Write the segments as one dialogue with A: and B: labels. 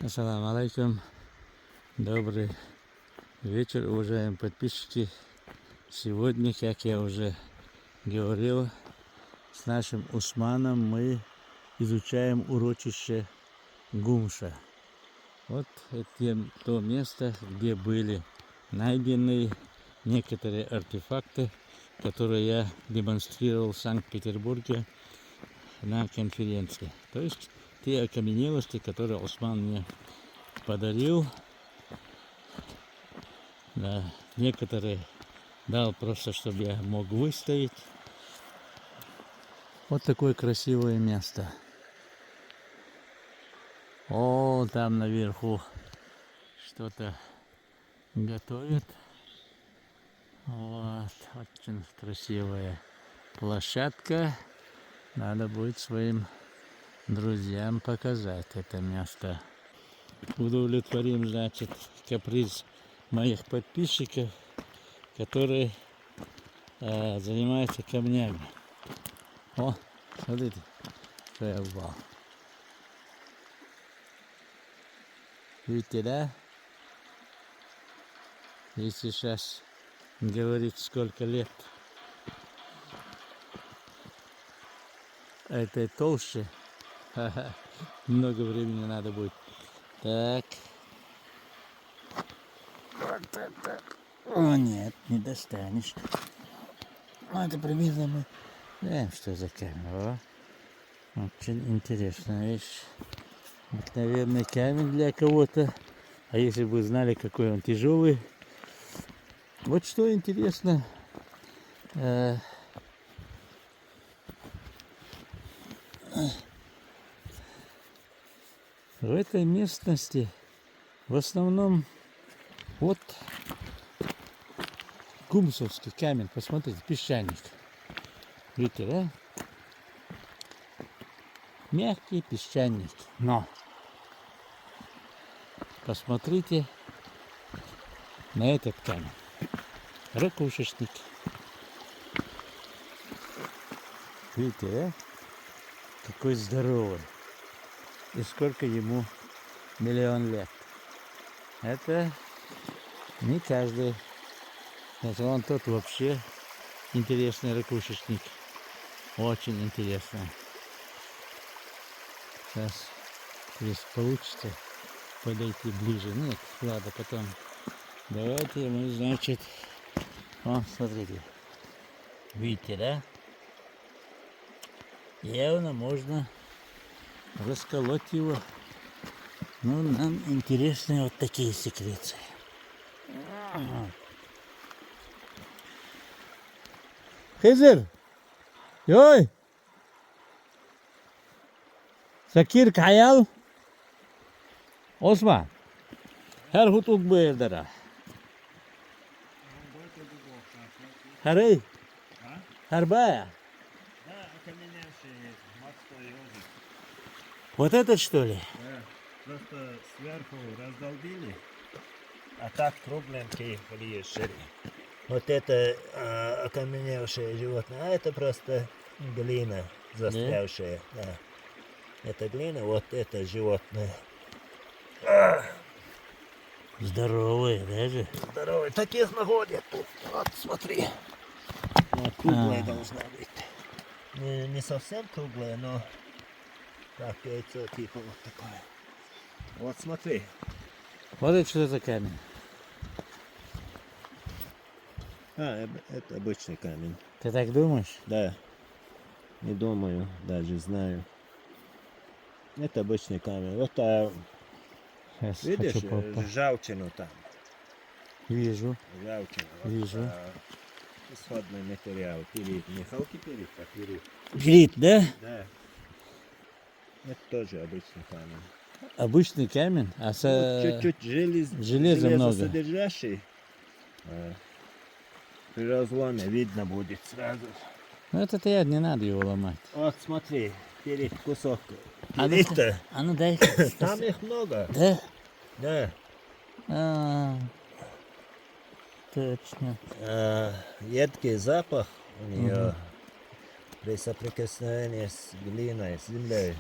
A: Ассаламу алейкум. Добрый вечер, уважаемые подписчики. Сегодня, как я уже говорил, с нашим Усманом мы изучаем урочище Гумша. Вот это то место, где были найдены некоторые артефакты, которые я демонстрировал в Санкт-Петербурге на конференции. То есть те окаменелости, которые Усман мне подарил. Да, некоторые дал просто, чтобы я мог выставить. Вот такое красивое место. О, там наверху что-то готовят. Вот, очень красивая площадка. Надо будет своим друзьям показать это место. Удовлетворим, значит, каприз моих подписчиков, которые занимаются камнями. О, смотрите, что я упал. Видите, да? Если сейчас говорить, сколько лет этой толще, много времени надо будет. Так. Вот это. О, нет, не достанешь. Это примерно мы знаем, что за камень. Очень интересная вещь. Обыкновенный камень для кого-то. А если бы вы знали, какой он тяжелый. Вот что интересно. В этой местности в основном вот гумсовский камень. Посмотрите, песчаник. Видите, да? Мягкий песчаник. Но посмотрите на этот камень. Ракушечник. Видите, да? Какой здоровый. И сколько ему миллион лет. Это не каждый. Это вон тот вообще интересный ракушечник. Очень интересный. Сейчас, если получится, подойти ближе. Нет, ладно, потом. Давайте мы, значит, о, смотрите. Видите, да? Явно можно расколоть его. Ну, нам интересны вот такие секреции. Хызыр! Ой! Sakir Kayal Osman. Her hutuk bu evdara. Her her бая.
B: Да, окаменевший морской ежик.
A: Вот этот что ли?
B: Да, просто сверху раздолбили, а так кругленький приезжали. Вот это окаменевшее животное, а это просто глина застрявшая. Да. Это глина, вот это животное.
A: Здоровые даже.
B: Здоровый, таких находят тут. Вот смотри. Вот, круглая должна быть. Не совсем круглая, но так, яйцо типа вот такое. Вот смотри.
A: Вот это что за камень?
B: Это обычный камень.
A: Ты так думаешь?
B: Да. Не думаю, даже знаю. Это обычный камень. Вот
A: Сейчас
B: видишь,
A: хочу
B: ржавчину там.
A: Вижу.
B: Ржавчину.
A: Вижу.
B: Исходный материал. Пирит. Не халкипирит, а пирит.
A: Грит, да?
B: Да. Это тоже обычный камень.
A: Обычный камень, а
B: Чуть-чуть
A: железа много.
B: содержащий. При разломе видно будет сразу.
A: Ну это я не надо его ломать.
B: Вот смотри, перед кусок.
A: А
B: Перед-то.
A: ну дай.
B: Там их много.
A: Да?
B: Да.
A: Точно.
B: Едкий запах у нее при соприкосновении с глиной, с землей.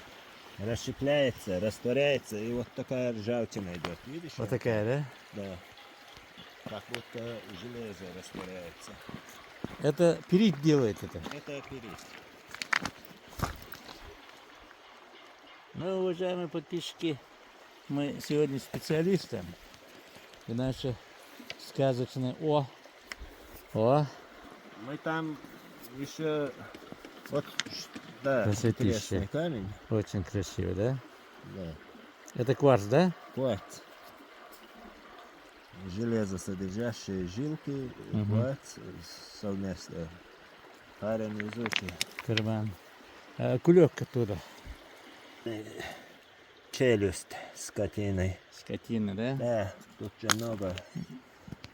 B: расщепляется, растворяется, и вот такая ржавчина идет. Видишь?
A: Вот такая, да?
B: Да. Как будто железо растворяется.
A: Это перит делает это.
B: Это перит.
A: Ну, уважаемые подписчики, мы сегодня специалисты. И наше сказочное О.
B: Мы там еще вот, да,
A: Красотища.
B: интересный камень.
A: Очень красиво, да?
B: Да.
A: Это кварц, да?
B: Кварц. Железосодержащие жилки,
A: Мгм.
B: кварц совместно. Парень изучил.
A: Карман. А кулек оттуда.
B: Челюсть скотиной.
A: Скотина, да?
B: Да, тут же много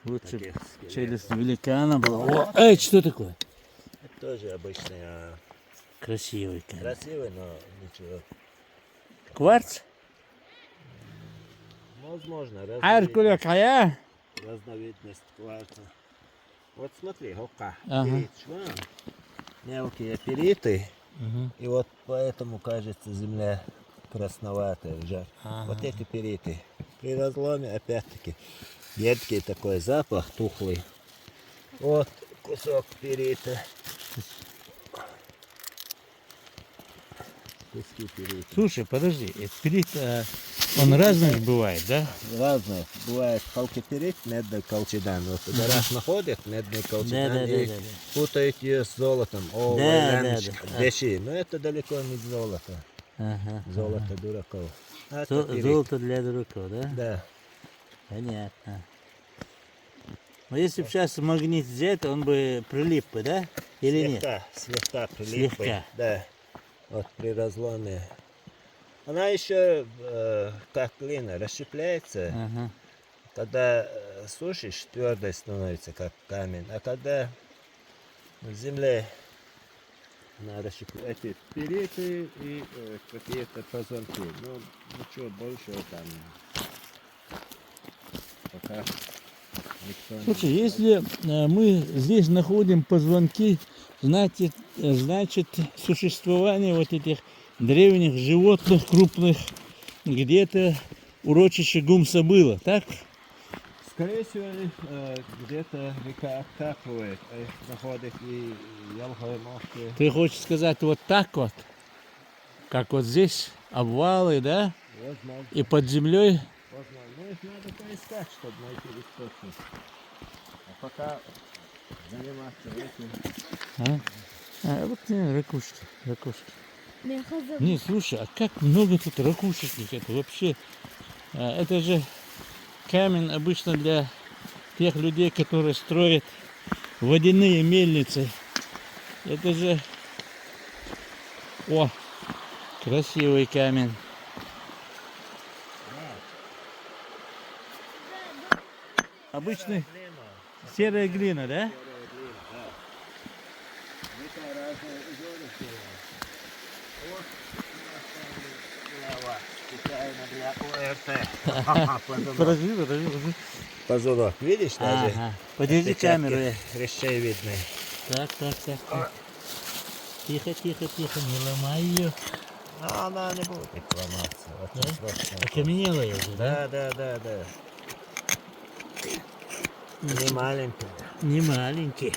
A: Лучше
B: таких скелетов.
A: челюсть великана была. О, эй, что такое?
B: Это тоже обычный,
A: Красивый камень.
B: красивый, но ничего.
A: Кварц?
B: Возможно,
A: Ай, кулек, а я?
B: разновидность кварца. Вот смотри, ока,
A: Ага.
B: перит, швам. Мелкие периты,
A: Мгм.
B: и вот поэтому кажется земля красноватая, жарко.
A: Ага.
B: Вот эти периты. При разломе опять-таки едкий такой запах, тухлый. Вот кусок перита. Куски перита.
A: Слушай, подожди, перит, он разный бывает, да?
B: Разные. Бывает колчеперит, медный колчедан. Вот в горах находят медный колчедан и путают ее с золотом. О,
A: Да,
B: лямочка,
A: да.
B: вещи. Но это далеко не золото.
A: Ага.
B: Золото дураков. А это перит.
A: Золото для дураков, да?
B: Да.
A: Понятно. Но если бы сейчас магнит взять, он бы прилип бы, да? Или нет?
B: Слегка прилипы.
A: Слегка.
B: Да. Вот при разломе. Она еще как глина расщепляется.
A: Ага.
B: Когда сушишь, твердой становится, как камень. А когда в земле она расщепляется, эти периты и какие-то позвонки. Ну, ничего большего там пока никто не...
A: Слушай, если мы здесь находим позвонки, значит существование вот этих древних животных крупных где-то урочище Гумса было, так?
B: Скорее всего, где-то река откапывает, находит и ялховые мошки.
A: Ты хочешь сказать вот так вот, как вот здесь обвалы, да?
B: Возможно,
A: И под землей.
B: возможно. Ну, их надо поискать, чтобы найти источник. А пока заниматься этим.
A: Вот ракушки.
C: Я хотела...
A: Не, слушай, а как много тут ракушек? Это вообще, это же камень обычно для тех людей, которые строят водяные мельницы. Это же, о, красивый камень. Обычный серая глина, да? Подожди.
B: Позолот, видишь, даже
A: Ага. Подержи
B: отпечатки
A: камеру.
B: хрящей видны.
A: Так. Тихо, не ломай ее.
B: Но она не будет ломаться. Вот
A: Да?
B: просто.
A: Окаменела я уже, да?
B: Да. Не маленькая.
A: Не маленький.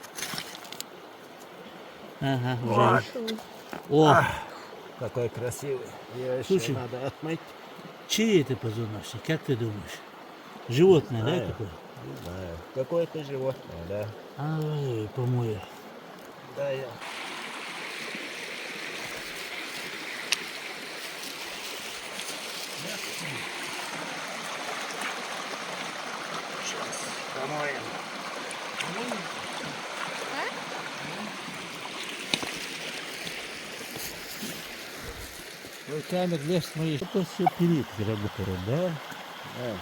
A: Ага,
B: Вот.
A: уже. О,
B: Какой красивый. Ее
A: Слушай.
B: еще надо отмыть.
A: чей это позвоночник? Как ты думаешь? Животное, да,
B: Знаю.
A: какое?
B: Не знаю. Какое-то животное, да.
A: Ай, по-моему.
B: Да, я. Сейчас помоем.
A: Ой, камер лес мои. Это все перит работает, да?
B: Да.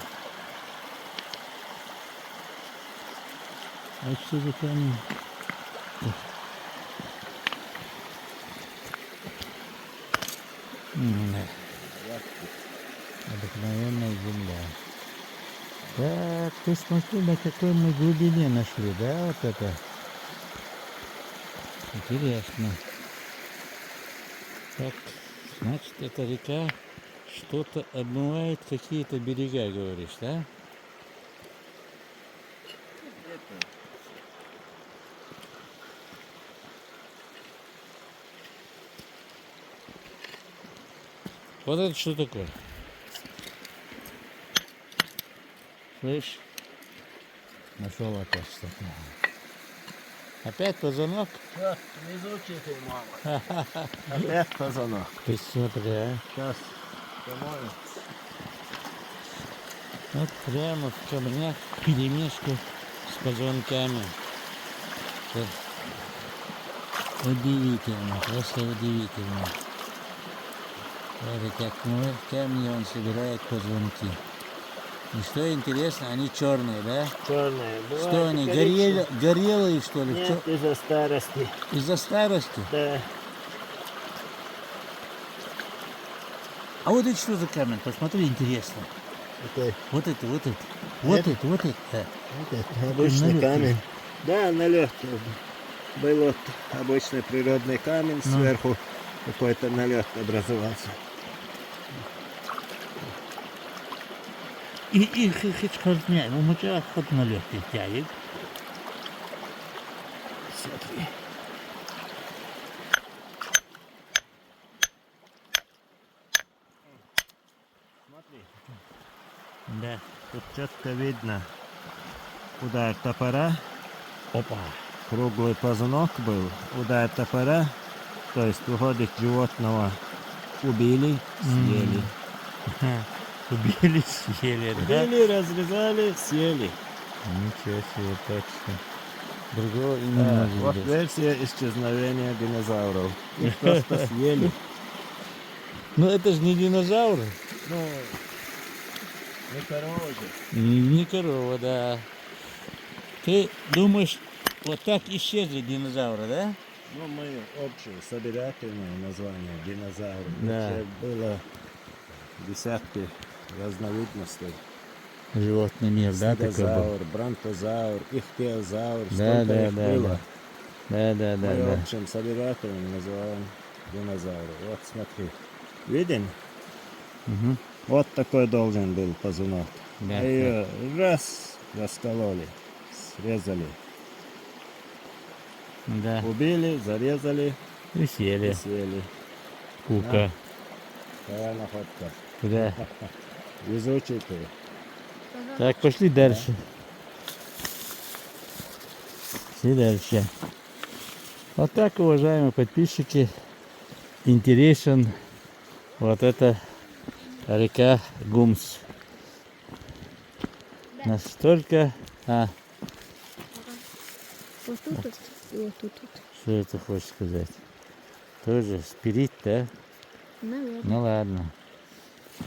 A: А что за камень? Да. Обыкновенная земля. Так, ты смотри, на какой мы глубине нашли, да, вот это? Интересно. Так, Значит, эта река что-то обмывает какие-то берега, говоришь, да? Вот это что такое? Слышь? Нашел опять что-то. Опять позвонок?
B: Да, везучий ты, мама. Опять позвонок.
A: Ты смотри, а?
B: Сейчас, по-моему.
A: Вот прямо в камнях перемешку с позвонками. Это удивительно, просто удивительно. Это как в камни он собирает позвонки. И что интересно, они черные, да?
B: Черные.
A: Что они, горелые что ли?
B: Нет, из-за старости.
A: Из-за старости?
B: Да.
A: А вот это что за камень? Посмотри, интересно.
B: Такой.
A: Вот это. Вот это. Да.
B: Вот это обычный
A: налет
B: камень. Да, налет. Был вот обычный природный камень,
A: Ну.
B: сверху какой-то налет образовался.
A: И хоть скользня, ну моча хоть налет тянет.
B: Смотри. Смотри.
A: Да.
B: Тут четко видно удар топора.
A: Опа.
B: Круглый позвонок был. Удар топора. То есть выходит животного убили, съели.
A: Убили, съели, да?
B: Убили, разрезали, съели.
A: Ничего себе, точно. Другого и не может
B: Вот
A: быть.
B: версия исчезновения динозавров. Их просто съели.
A: Ну это же не динозавр.
B: Ну, не корова же.
A: Не корова, да. Ты думаешь, вот так исчезли динозавры, да?
B: Ну, мое общее собирательное название динозавр.
A: Да.
B: Вообще было десятки разновидностей.
A: Животный мир, да, такой был?
B: Стегозавр, бронтозавр, ихтиозавр.
A: Да,
B: Сколько
A: да,
B: их
A: да,
B: было.
A: Да.
B: Мы общим собирателем называем динозавры. Вот смотри. Виден?
A: Угу.
B: Вот такой должен был позвонок.
A: Да,
B: А ее раз раскололи, срезали.
A: Да.
B: Убили, зарезали
A: И
B: и
A: съели.
B: съели.
A: Кука.
B: Такая находка.
A: Да.
B: Везучий ты.
A: Так, пошли дальше. Пошли дальше. Вот так, уважаемые подписчики, интересен вот эта река Гумс. Настолько...
C: Вот тут вот и вот тут вот.
A: Что это хочешь сказать? Тоже спирит, да?
C: Наверное.
A: Ну ладно.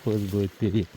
A: Пусть будет спирит.